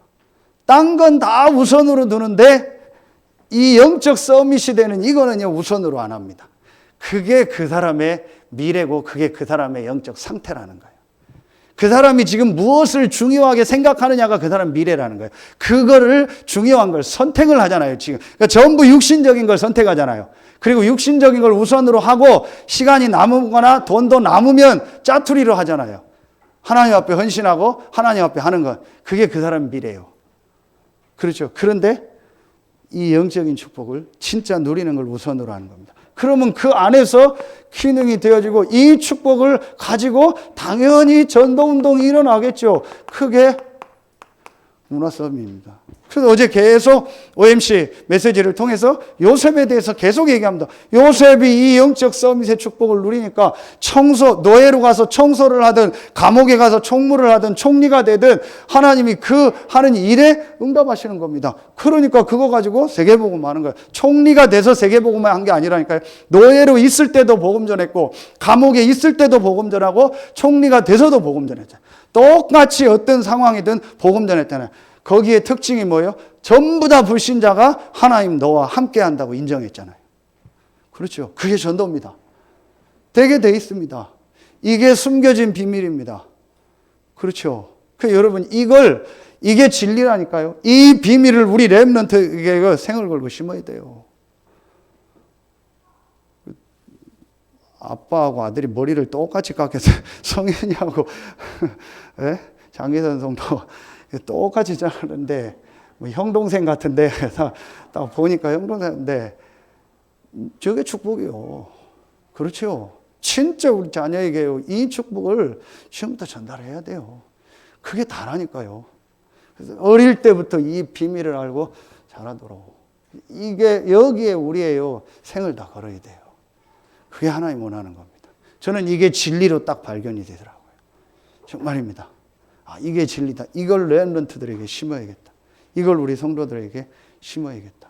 A: 딴 건 다 우선으로 두는데 이 영적 서밋이 되는 이거는요 우선으로 안 합니다. 그게 그 사람의 미래고 그게 그 사람의 영적 상태라는 거예요. 그 사람이 지금 무엇을 중요하게 생각하느냐가 그 사람 미래라는 거예요. 그거를 중요한 걸 선택을 하잖아요. 지금 그러니까 전부 육신적인 걸 선택하잖아요. 그리고 육신적인 걸 우선으로 하고 시간이 남거나 돈도 남으면 짜투리로 하잖아요. 하나님 앞에 헌신하고 하나님 앞에 하는 것, 그게 그 사람 미래예요. 그렇죠. 그런데 이 영적인 축복을 진짜 누리는 걸 우선으로 하는 겁니다. 그러면 그 안에서 기능이 되어지고 이 축복을 가지고 당연히 전도운동이 일어나겠죠. 크게 문화싸움입니다. 그래서 어제 계속 OMC 메시지를 통해서 요셉에 대해서 계속 얘기합니다. 요셉이 이 영적 서밋의 축복을 누리니까 노예로 가서 청소를 하든 감옥에 가서 총무를 하든 총리가 되든 하나님이 그 하는 일에 응답하시는 겁니다. 그러니까 그거 가지고 세계복음을 하는 거예요. 총리가 돼서 세계복음을 한 게 아니라니까요. 노예로 있을 때도 복음 전했고 감옥에 있을 때도 복음 전하고 총리가 돼서도 복음 전했잖아요. 똑같이 어떤 상황이든 복음 전했잖아요. 거기에 특징이 뭐예요? 전부 다 불신자가 하나님 너와 함께 한다고 인정했잖아요. 그렇죠. 그게 전도입니다. 되게 돼 있습니다. 이게 숨겨진 비밀입니다. 그렇죠. 여러분 이게 진리라니까요. 이 비밀을 우리 렘넌트에게 생을 걸고 심어야 돼요. 아빠하고 아들이 머리를 똑같이 깎여서 성현이하고 장기선 성도 똑같이 자르는데 뭐 형 동생 같은데 딱 보니까 형 동생인데 저게 축복이요. 그렇죠. 진짜 우리 자녀에게 이 축복을 시험부터 전달해야 돼요. 그게 다라니까요. 그래서 어릴 때부터 이 비밀을 알고 자라도록 이게 여기에 우리의 생을 다 걸어야 돼요. 그게 하나님 원하는 겁니다. 저는 이게 진리로 딱 발견이 되더라고요. 정말입니다. 이게 진리다. 이걸 렘넌트들에게 심어야겠다. 이걸 우리 성도들에게 심어야겠다.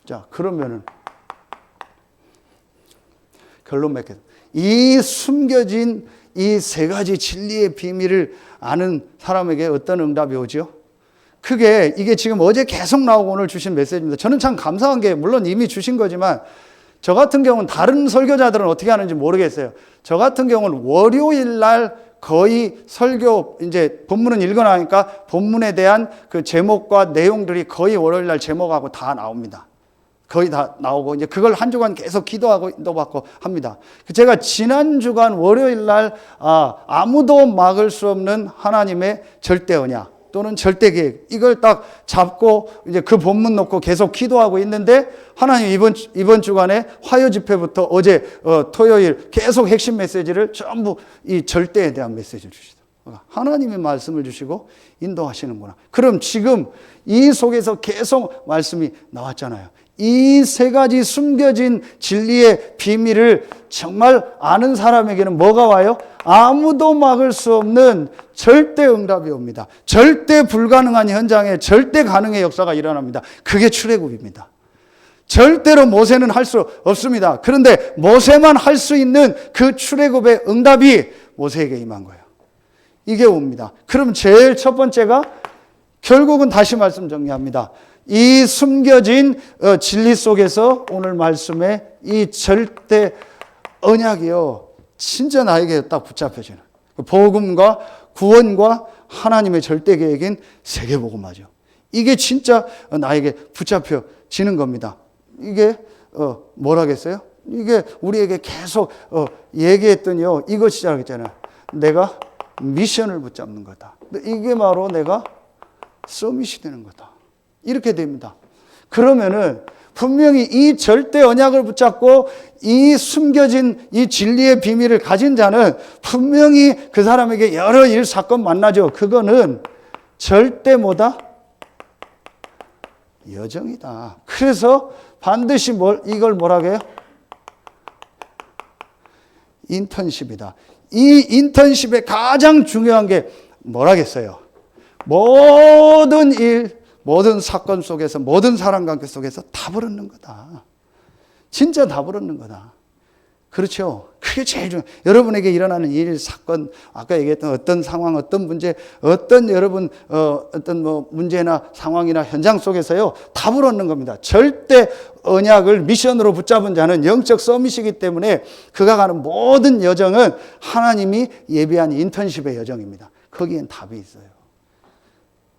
A: 자, 그러면은 결론 맺겠습니다. 이 숨겨진 이 세 가지 진리의 비밀을 아는 사람에게 어떤 응답이 오죠? 이게 지금 어제 계속 나오고 오늘 주신 메시지입니다. 저는 참 감사한 게 물론 이미 주신 거지만 저 같은 경우는 다른 설교자들은 어떻게 하는지 모르겠어요. 저 같은 경우는 월요일 날 거의 설교 이제 본문은 읽어나니까 본문에 대한 그 제목과 내용들이 거의 월요일 날 제목하고 다 나옵니다. 거의 다 나오고 이제 그걸 한 주간 계속 기도하고 인도받고 합니다. 제가 지난 주간 월요일 날 아무도 막을 수 없는 하나님의 절대 언약 또는 절대 계획 이걸 딱 잡고 이제 그 본문 놓고 계속 기도하고 있는데 하나님 이번 주간에 화요 집회부터 어제 토요일 계속 핵심 메시지를 전부 이 절대에 대한 메시지를 주시다. 하나님이 말씀을 주시고 인도하시는구나. 그럼 지금 이 속에서 계속 말씀이 나왔잖아요. 이 세 가지 숨겨진 진리의 비밀을 정말 아는 사람에게는 뭐가 와요? 아무도 막을 수 없는 절대 응답이 옵니다. 절대 불가능한 현장에 절대 가능의 역사가 일어납니다. 그게 출애굽입니다. 절대로 모세는 할 수 없습니다. 그런데 모세만 할 수 있는 그 출애굽의 응답이 모세에게 임한 거예요. 이게 옵니다. 그럼 제일 첫 번째가 결국은 다시 말씀 정리합니다. 이 숨겨진 진리 속에서 오늘 말씀의 이 절대 언약이요, 진짜 나에게 딱 붙잡혀지는 복음과 구원과 하나님의 절대 계획인 세계복음화죠. 이게 진짜 나에게 붙잡혀지는 겁니다. 이게 뭐라겠어요? 이게 우리에게 계속 얘기했더니요, 이것이라고 했잖아요. 내가 미션을 붙잡는 거다. 이게 바로 내가 서밋이 되는 거다. 이렇게 됩니다. 그러면은 분명히 이 절대 언약을 붙잡고 이 숨겨진 이 진리의 비밀을 가진 자는 분명히 그 사람에게 여러 일, 사건 만나죠. 그거는 절대 뭐다? 여정이다. 그래서 반드시 이걸 뭐라고 해요? 인턴십이다. 이 인턴십의 가장 중요한 게 뭐라겠어요? 모든 일, 모든 사건 속에서, 모든 사람 관계 속에서 답을 얻는 거다. 진짜 답을 얻는 거다. 그렇죠? 그게 제일 중요해요. 여러분에게 일어나는 일, 사건, 아까 얘기했던 어떤 상황, 어떤 문제, 어떤 여러분, 어떤 문제나 상황이나 현장 속에서요, 답을 얻는 겁니다. 절대 언약을 미션으로 붙잡은 자는 영적 서밋이기 때문에 그가 가는 모든 여정은 하나님이 예비한 인턴십의 여정입니다. 거기엔 답이 있어요.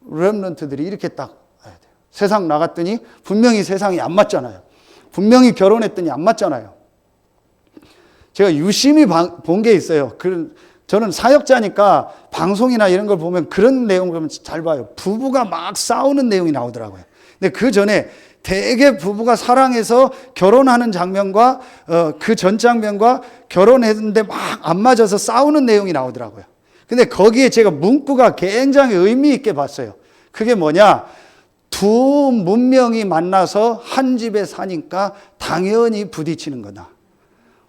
A: 렘넌트들이 이렇게 딱 해야 돼요. 세상 나갔더니 분명히 세상이 안 맞잖아요. 분명히 결혼했더니 안 맞잖아요. 제가 유심히 본 게 있어요. 저는 사역자니까 방송이나 이런 걸 보면 그런 내용을 잘 봐요. 부부가 막 싸우는 내용이 나오더라고요. 근데 그 전에 대개 부부가 사랑해서 결혼하는 장면과 그 전 장면과 결혼했는데 막 안 맞아서 싸우는 내용이 나오더라고요. 근데 거기에 제가 문구가 굉장히 의미 있게 봤어요. 그게 뭐냐? 두 문명이 만나서 한 집에 사니까 당연히 부딪히는 거다.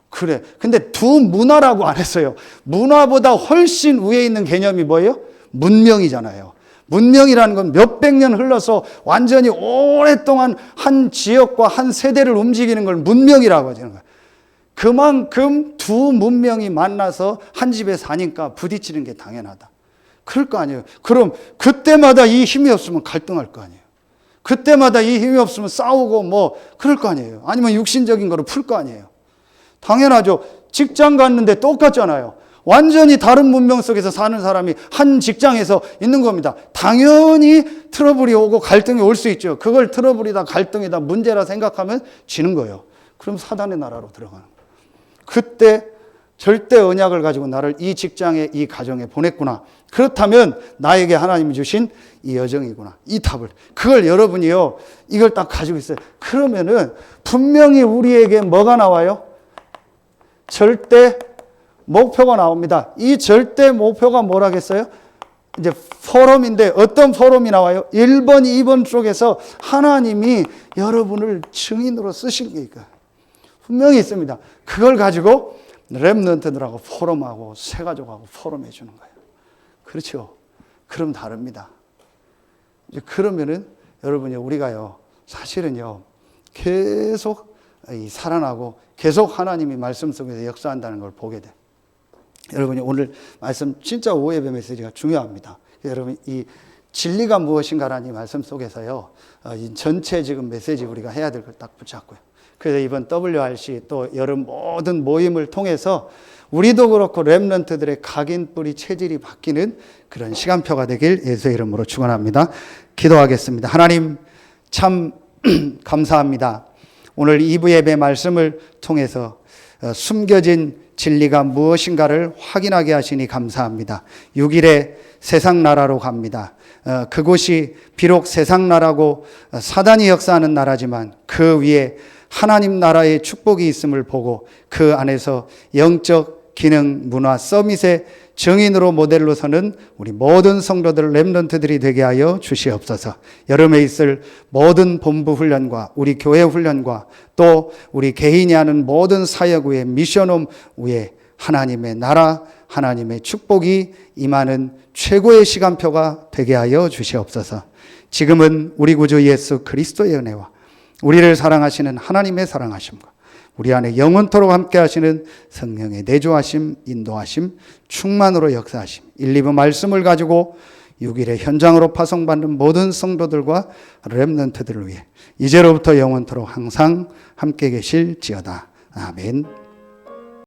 A: 그래. 근데 두 문화라고 안 했어요. 문화보다 훨씬 위에 있는 개념이 뭐예요? 문명이잖아요. 문명이라는 건 몇백 년 흘러서 완전히 오랫동안 한 지역과 한 세대를 움직이는 걸 문명이라고 하는 거예요. 그만큼 두 문명이 만나서 한 집에 사니까 부딪히는 게 당연하다. 그럴 거 아니에요. 그럼 그때마다 이 힘이 없으면 갈등할 거 아니에요. 그때마다 이 힘이 없으면 싸우고 그럴 거 아니에요. 아니면 육신적인 거로 풀 거 아니에요. 당연하죠. 직장 갔는데 똑같잖아요. 완전히 다른 문명 속에서 사는 사람이 한 직장에서 있는 겁니다. 당연히 트러블이 오고 갈등이 올 수 있죠. 그걸 트러블이다, 갈등이다, 문제라 생각하면 지는 거예요. 그럼 사단의 나라로 들어가는 거예요. 그때 절대 언약을 가지고 나를 이 직장에, 이 가정에 보냈구나. 그렇다면 나에게 하나님이 주신 이 여정이구나. 이 답을. 그걸 여러분이요, 이걸 딱 가지고 있어요. 그러면은 분명히 우리에게 뭐가 나와요? 절대 목표가 나옵니다. 이 절대 목표가 뭐라겠어요? 이제 포럼인데 어떤 포럼이 나와요? 1번, 2번 쪽에서 하나님이 여러분을 증인으로 쓰실 게 있어요. 분명히 있습니다. 그걸 가지고 렘넌트들하고 포럼하고 새가족하고 포럼해 주는 거예요. 그렇죠? 그럼 다릅니다. 이제 그러면은 여러분이 우리가요, 사실은요, 계속 살아나고 계속 하나님이 말씀 속에서 역사한다는 걸 보게 돼. 여러분이 오늘 말씀 진짜 오예배 메시지가 중요합니다. 여러분 이 진리가 무엇인가라는 이 말씀 속에서요, 이 전체 지금 메시지 우리가 해야 될 걸 딱 붙잡고요. 그래서 이번 WRC 또 여름 모든 모임을 통해서 우리도 그렇고 렘넌트들의 각인 뿌리 체질이 바뀌는 그런 시간표가 되길 예수의 이름으로 축원합니다. 기도하겠습니다. 하나님 참 감사합니다. 오늘 2부 예배 말씀을 통해서 숨겨진 진리가 무엇인가를 확인하게 하시니 감사합니다. 6일에 세상 나라로 갑니다. 그곳이 비록 세상 나라고 사단이 역사하는 나라지만 그 위에 하나님 나라의 축복이 있음을 보고 그 안에서 영적 기능, 문화, 서밋의 증인으로 모델로 서는 우리 모든 성도들 렘넌트들이 되게 하여 주시옵소서. 여름에 있을 모든 본부 훈련과 우리 교회 훈련과 또 우리 개인이 하는 모든 사역 위에 미션홈 위에 하나님의 나라, 하나님의 축복이 임하는 최고의 시간표가 되게 하여 주시옵소서. 지금은 우리 구주 예수 그리스도의 은혜와 우리를 사랑하시는 하나님의 사랑하심과 우리 안에 영원토록 함께 하시는 성령의 내주하심, 인도하심, 충만으로 역사하심, 1, 2부 말씀을 가지고 6일의 현장으로 파송받는 모든 성도들과 렘넌트들을 위해 이제로부터 영원토록 항상 함께 계실지어다. 아멘.